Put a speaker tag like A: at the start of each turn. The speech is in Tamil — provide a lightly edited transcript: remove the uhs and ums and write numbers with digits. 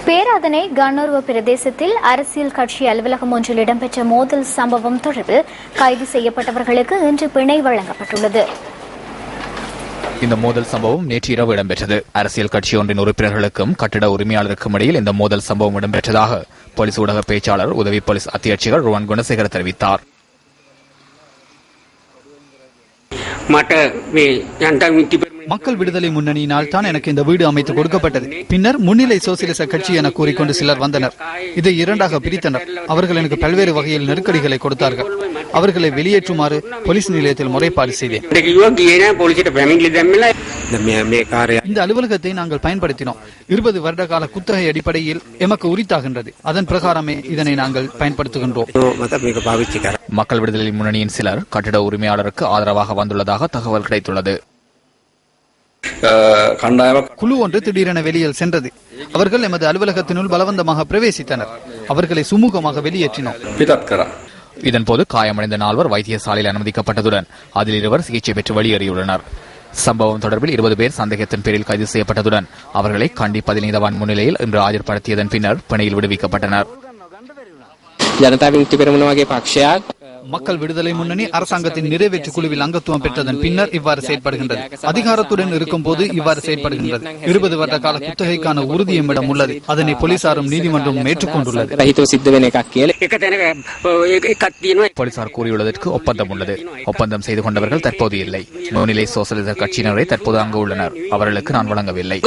A: பேராதனை கண்ணூர்வ பிரதேசத்தில் அரசியல் கட்சி அலுவலகம் ஒன்றில் இடம்பெற்ற மோதல் சம்பவம் தொடர்பில் கைது செய்யப்பட்டவர்களுக்கு இன்று பிணை வழங்கப்பட்டுள்ளது.
B: இந்த மோதல் சம்பவம் நேற்று இரவு இடம்பெற்றது. அரசியல் கட்சி ஒன்றின் உறுப்பினர்களுக்கும் கட்டிட உரிமையாளருக்கும் இடையில் இந்த மோதல் சம்பவம் இடம்பெற்றதாக போலீஸ் ஊடக பேச்சாளர் உதவி போலீஸ் அத்தியட்சகர் ருவான் குணசேகர தெரிவித்தார்.
C: மக்கள் விடுதலை முன்னணியினால் தான் எனக்கு இந்த வீடு அமைத்து கொடுக்கப்பட்டது. பின்னர் முன்னிலை சோசியலிச கட்சி என கூறிக்கொண்டு சிலர் வந்தனர். இதை இரண்டாக பிரித்தனர். அவர்கள் எனக்கு பல்வேறு வகையில் நெருக்கடிகளை கொடுத்தார்கள். அவர்களை வெளியேற்றுமாறு போலீஸ் நிலையத்தில் முறைப்பாடு செய்தேன். இந்த அலுவலகத்தை நாங்கள் பயன்படுத்தினோம். 20 வருட கால குத்தகை அடிப்படையில் எமக்கு உரித்தாகின்றது. அதன் பிரகாரமே இதனை நாங்கள் பயன்படுத்துகின்றோம்.
B: மக்கள் விடுதலை முன்னணியின் சிலர் கட்டிட உரிமையாளருக்கு ஆதரவாக வந்துள்ளதாக தகவல் கிடைத்துள்ளது.
C: குழு ஒன்று திடீரென வெளியில் சென்றது. அவர்கள் எமது அலுவலகத்தினுள் பலவந்தமாக பிரவேசித்தனர். அவர்களை சுமூகமாக வெளியேற்றினோம்.
B: இதன்போது காயமடைந்த 4 வைத்தியசாலையில் அனுமதிக்கப்பட்டதுடன் அதில் 2 சிகிச்சை பெற்று வெளியேறியுள்ளனர். சம்பவம் தொடர்பில் 20 பேர் சந்தேகத்தின் பேரில் கைது செய்யப்பட்டதுடன் அவர்களை கண்டி 15 நீதவான் முன்னிலையில் இன்று ஆஜர்படுத்தியதன் பின்னர் பிணையில் விடுவிக்கப்பட்டனர்.
C: மக்கள் விடுதலை முன்னணி அரசாங்கத்தின் நிறைவேற்று குழுவில் அங்கத்துவம் பெற்றதன் பின்னர் இவ்வாறு செயற்படுகின்றது. அதிகாரத்துடன் இருக்கும் போது இவ்வாறு செயற்படுகின்றது. 20 வருட கால குத்தகைக்கான உறுதியமிடம் உள்ளது. அதனை போலீசாரும் நீதிமன்றமும் ஏற்றுக்கொண்டுள்ளது.
B: போலீசார் கூறியுள்ளதற்கு ஒப்பந்தம் உள்ளது. ஒப்பந்தம் செய்து கொண்டவர்கள் தற்போது இல்லை. முன்னிலை சோசலிச கட்சியினரை தற்போது அங்கு உள்ளனர். அவர்களுக்கு நான் வழங்கவில்லை.